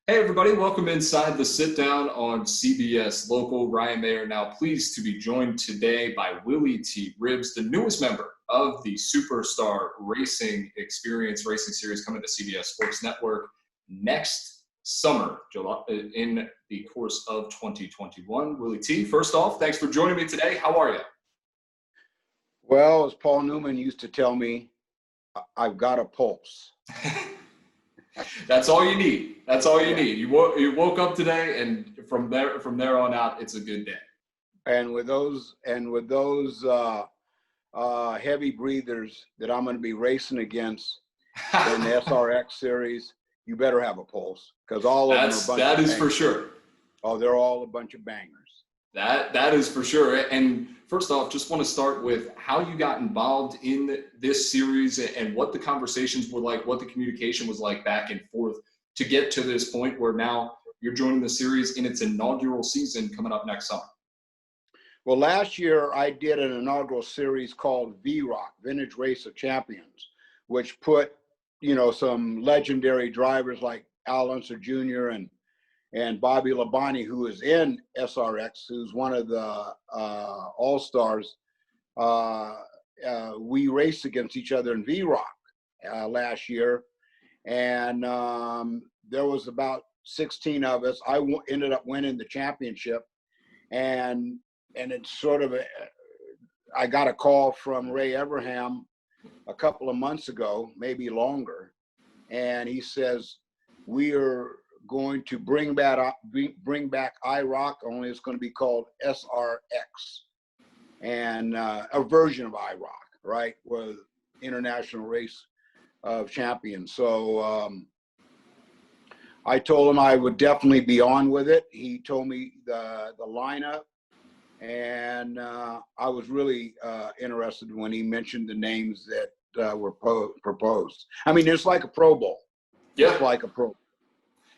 Hey everybody, welcome inside the sit down on CBS Local. Ryan Mayer now pleased to be joined today by Willy T. Ribs, the newest member of the Superstar Racing Experience Racing Series coming to CBS Sports Network next summer, July, in the course of 2021. Willy T, first off, thanks for joining me today. How are you? Well, as Paul Newman used to tell me, I've got a pulse. That's all you need. That's all you need. You woke up today, and from there on out, it's a good day. And with those heavy breathers that I'm going to be racing against in the SRX series, you better have a pulse, because all of them are a bunch of bangers. That is for sure. Oh, they're all a bunch of bangers. That is for sure. And first off, just want to start with how you got involved in this series and what the conversations were like, what the communication was like back and forth to get to this point where now you're joining the series in its inaugural season coming up next summer. Well, last year I did an inaugural series called VROC, Vintage Race of Champions, which put, some legendary drivers like Al Unser Jr. and Bobby Labonte, who is in SRX, who's one of the all-stars. We raced against each other in VROC last year, and there was about 16 of us. I ended up winning the championship, and it's sort of I got a call from Ray Everham a couple of months ago, maybe longer, and he says, we are going to bring back IROC, only it's going to be called SRX, and a version of IROC, right, with International Race of Champions. So I told him I would definitely be on with it. He told me the lineup, and I was really interested when he mentioned the names that were proposed. I mean, it's like a Pro Bowl. Yeah. It's like a Pro Bowl.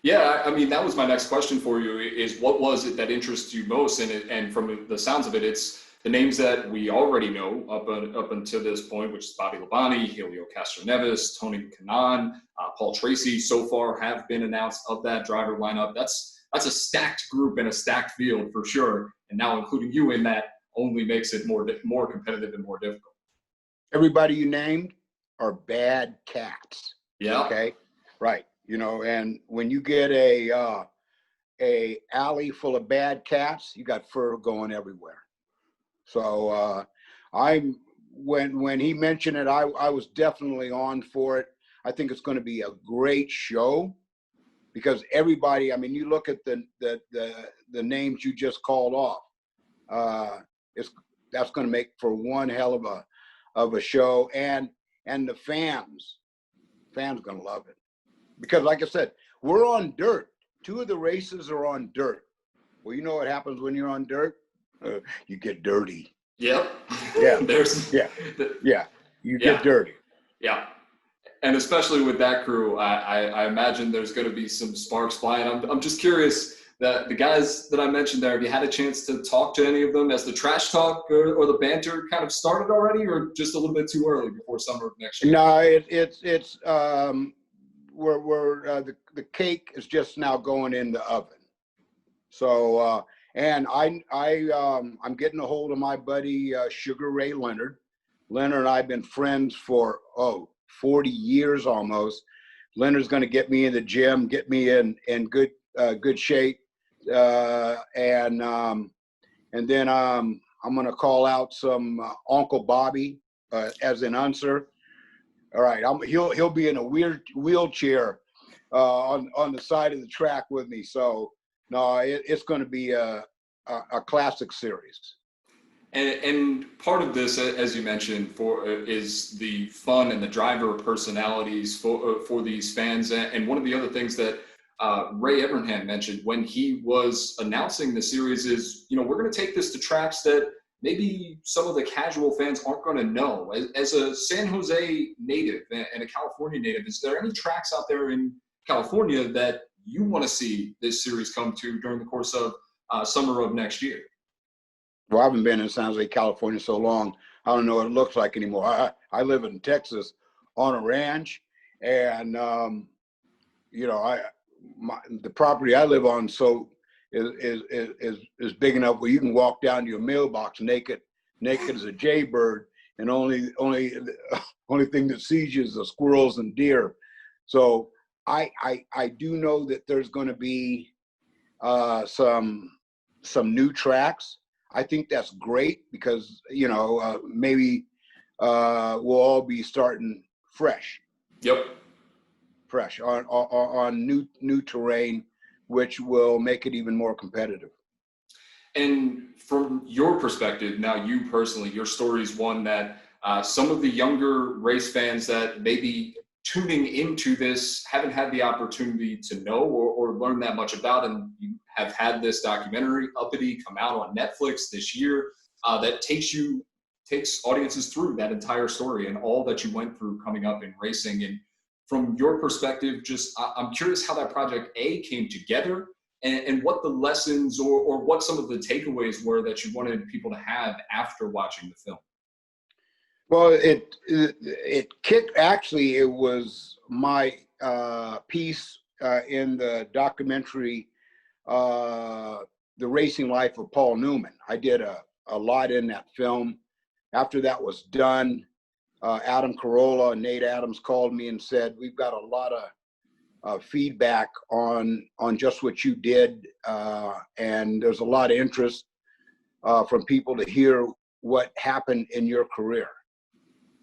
Yeah, I mean, that was my next question for you is what was it that interests you most? And from the sounds of it, it's the names that we already know up until this point, which is Bobby Labonte, Helio Castroneves, Tony Kanaan, Paul Tracy so far have been announced of that driver lineup. That's a stacked group and a stacked field for sure. And now including you in that only makes it more competitive and more difficult. Everybody you named are bad cats. Yeah. Okay. Right. And when you get a alley full of bad cats, you got fur going everywhere. So when he mentioned it, I was definitely on for it. I think it's going to be a great show because everybody. I mean, you look at the names you just called off. That's going to make for one hell of a show, and the fans are going to love it. Because like I said, we're on dirt. Two of the races are on dirt. Well, you know what happens when you're on dirt? You get dirty. Yep. Yeah. You Yeah. get dirty. Yeah. And especially with that crew, I imagine there's going to be some sparks flying. I'm just curious that the guys that I mentioned there, have you had a chance to talk to any of them? Has the trash talk or the banter kind of started already, or just a little bit too early before summer of next year? No, it's the cake is just now going in the oven. So and I'm getting a hold of my buddy Sugar Ray Leonard. Leonard and I've been friends for 40 years almost. Leonard's going to get me in the gym, get me in good shape, and then I'm going to call out some Uncle Bobby, as in Unser. All right, he'll be in a weird wheelchair on the side of the track with me. So no, it's going to be a classic series. And part of this, as you mentioned, is the fun and the driver personalities for these fans. And one of the other things that Ray Evernham mentioned when he was announcing the series is, we're going to take this to tracks that maybe some of the casual fans aren't going to know. As a San Jose native and a California native, is there any tracks out there in California that you want to see this series come to during the course of summer of next year? Well, I haven't been in San Jose, California so long, I don't know what it looks like anymore. I live in Texas on a ranch, and the property I live on is big enough where you can walk down to your mailbox naked as a jaybird, and only thing that sees you is the squirrels and deer. So I do know that there's going to be some new tracks. I think that's great because maybe we'll all be starting fresh. Yep. Fresh on new terrain, which will make it even more competitive. And from your perspective, now you personally, your story is one that some of the younger race fans that may be tuning into this haven't had the opportunity to know or learn that much about. And you have had this documentary, Uppity, come out on Netflix this year that takes audiences through that entire story and all that you went through coming up in racing. And from your perspective, I'm curious how that project came together and what the lessons or what some of the takeaways were that you wanted people to have after watching the film. Well, it kicked, actually, it was my piece in the documentary, The Racing Life of Paul Newman. I did a lot in that film. After that was done, Adam Carolla and Nate Adams called me and said, we've got a lot of feedback on just what you did, and there's a lot of interest from people to hear what happened in your career.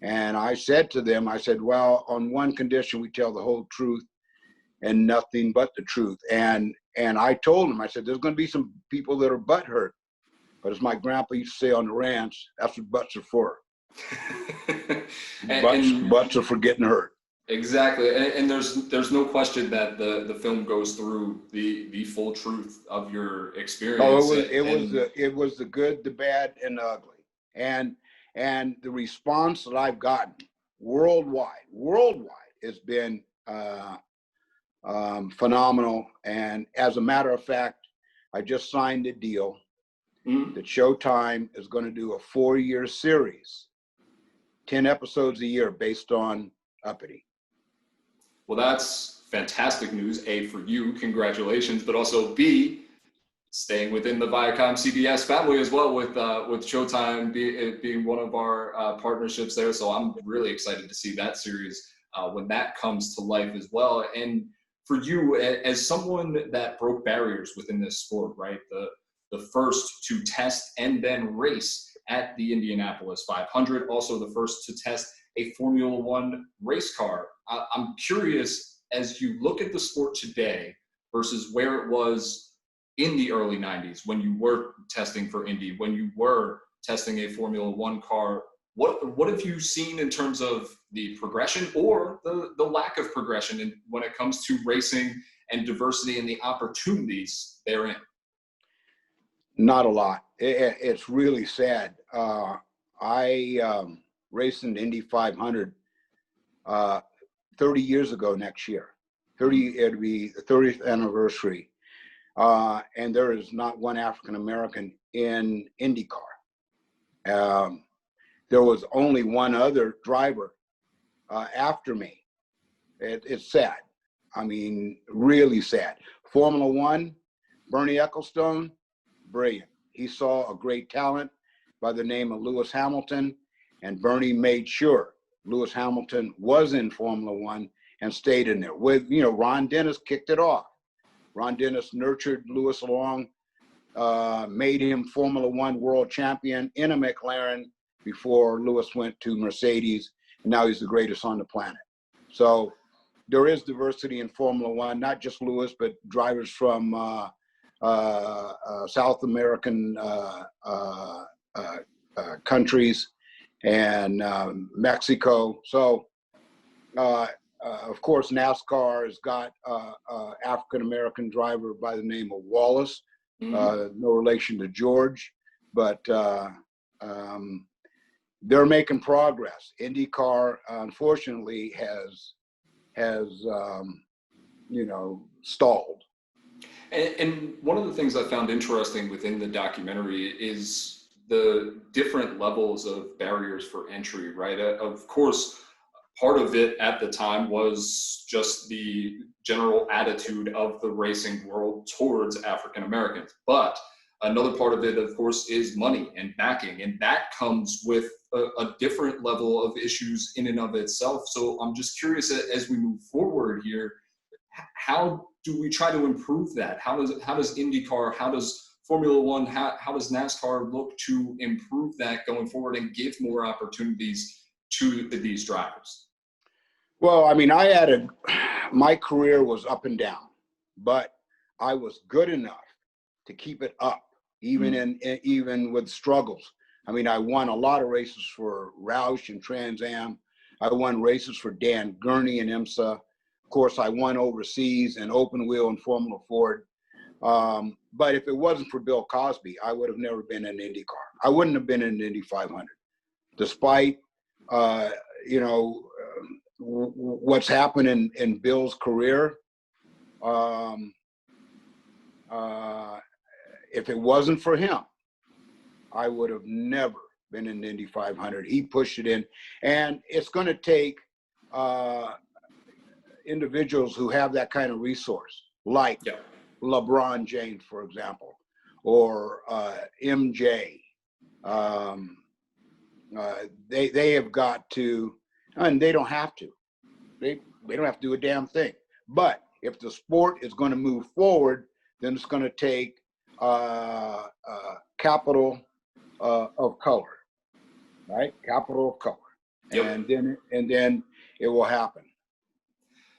And I said to them, well, on one condition, we tell the whole truth and nothing but the truth. And I told them, I said, there's going to be some people that are butthurt, but as my grandpa used to say on the ranch, that's what butts are for. Butts are for getting hurt. Exactly, and there's no question that the film goes through the full truth of your experience. Oh, it was the good, the bad, and the ugly, and the response that I've gotten worldwide has been phenomenal. And as a matter of fact, I just signed a deal that Showtime is going to do a 4-year series, 10 episodes a year based on Uppity. Well, that's fantastic news, A, for you, congratulations, but also B, staying within the Viacom CBS family as well with Showtime being one of our partnerships there. So I'm really excited to see that series when that comes to life as well. And for you, as someone that broke barriers within this sport, right? The first to test and then race at the Indianapolis 500, also the first to test a Formula One race car. I'm curious, as you look at the sport today versus where it was in the early 90s when you were testing for Indy, when you were testing a Formula One car, what have you seen in terms of the progression or the lack of progression when it comes to racing and diversity and the opportunities therein? Not a lot. It's really sad. I raced in the Indy 500 30 years ago next year. It'll be the 30th anniversary. And there is not one African American in IndyCar. There was only one other driver after me. It's sad. I mean, really sad. Formula One, Bernie Ecclestone, brilliant. He saw a great talent by the name of Lewis Hamilton, and Bernie made sure Lewis Hamilton was in Formula One and stayed in there. With, Ron Dennis kicked it off. Ron Dennis nurtured Lewis along, made him Formula One world champion in a McLaren before Lewis went to Mercedes, and now he's the greatest on the planet. So there is diversity in Formula One, not just Lewis, but drivers from South American countries and Mexico. So, of course, NASCAR has got African-American driver by the name of Wallace, no relation to George, but they're making progress. IndyCar, unfortunately, has stalled. And one of the things I found interesting within the documentary is the different levels of barriers for entry, right? Of course, part of it at the time was just the general attitude of the racing world towards African Americans. But another part of it, of course, is money and backing, and that comes with a different level of issues in and of itself. So I'm just curious, as we move forward here, how do we try to improve that? How does IndyCar, how does Formula One, how does NASCAR look to improve that going forward and give more opportunities to these drivers? Well, I mean, my career was up and down, but I was good enough to keep it up, even with struggles. I mean, I won a lot of races for Roush and Trans Am. I won races for Dan Gurney and IMSA. Of course, I won overseas and open wheel and Formula Ford. But if it wasn't for Bill Cosby, I would have never been in IndyCar. I wouldn't have been in Indy 500, despite what's happened in Bill's career. If it wasn't for him, I would have never been in Indy 500. He pushed it in, and it's going to take individuals who have that kind of resource, like LeBron James, for example, or MJ. They have got to, and they don't have to. They don't have to do a damn thing. But if the sport is going to move forward, then it's going to take capital of color, right? Capital of color, and then it will happen.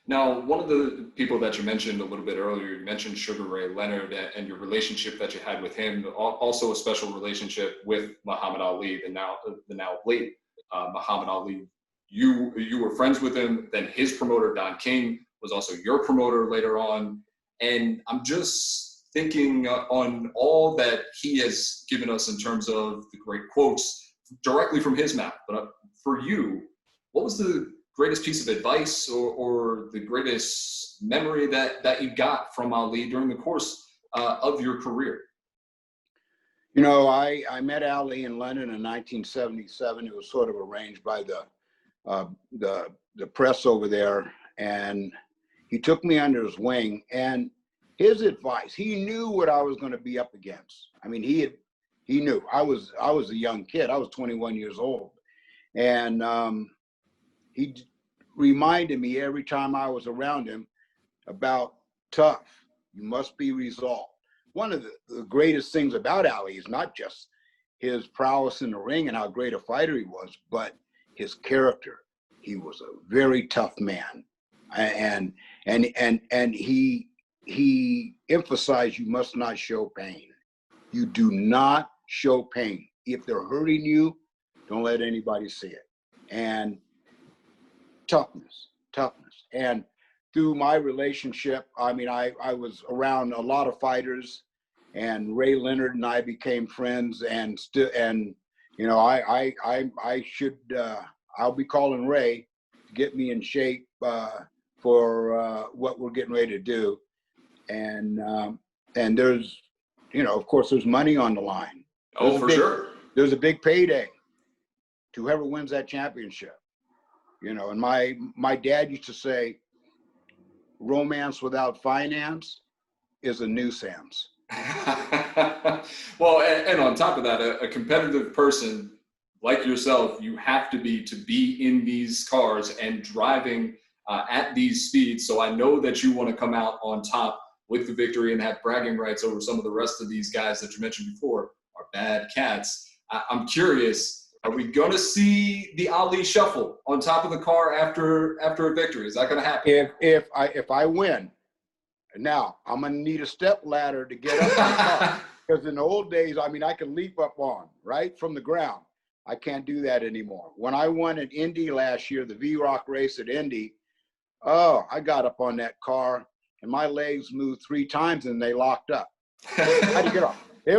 Now, one of the people that you mentioned a little bit earlier, you mentioned Sugar Ray Leonard and your relationship that you had with him, also a special relationship with Muhammad Ali, the now late Muhammad Ali. You were friends with him, then his promoter, Don King, was also your promoter later on. And I'm just thinking on all that he has given us in terms of the great quotes directly from his mouth. But for you, what was the greatest piece of advice or the greatest memory that you got from Ali during the course of your career? You know, I met Ali in London in 1977. It was sort of arranged by the press over there, and he took me under his wing. And his advice, he knew what I was going to be up against. I mean, he knew. I was a young kid. I was 21 years old, and he reminded me every time I was around him about tough. You must be resolved. One of the greatest things about Ali is not just his prowess in the ring and how great a fighter he was, but his character. He was a very tough man, and he emphasized you must not show pain. You do not show pain. If they're hurting you, don't let anybody see it. And toughness. And through my relationship, I mean, I was around a lot of fighters, and Ray Leonard and I became friends, and you know, I'll be calling Ray to get me in shape for what we're getting ready to do. And there's, you know, of course, there's money on the line. Sure. There's a big payday to whoever wins that championship. You know, and my dad used to say, romance without finance is a nuisance. Well, and on top of that, a competitive person like yourself, you have to be in these cars and driving at these speeds. So I know that you want to come out on top with the victory and have bragging rights over some of the rest of these guys that you mentioned before are bad cats. I'm curious, are we going to see the Ali shuffle on top of the car after a victory? Is that going to happen? If I win, now I'm going to need a step ladder to get up on the car. Because in the old days, I mean, I could leap up on, right, from the ground. I can't do that anymore. When I won at Indy last year, the V-Rock race at Indy, I got up on that car and my legs moved 3 times and they locked up. I had to get off. I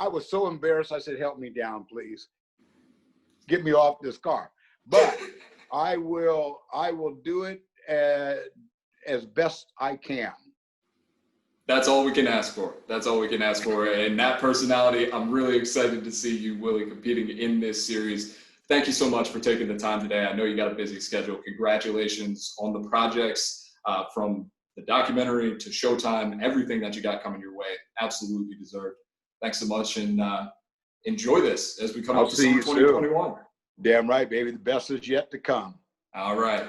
was so embarrassed. I said, help me down, please. Get me off this car. But I will do it as best I can. That's all we can ask for. That's all we can ask for. And that personality, I'm really excited to see you, Willy, competing in this series. thank you so much for taking the time today. I know you got a busy schedule. Congratulations on the projects, from the documentary to Showtime, everything that you got coming your way. Absolutely deserved. Thanks so much, and enjoy this as we come I'll up to see summer you soon. 2021. Damn right, baby. The best is yet to come. All right.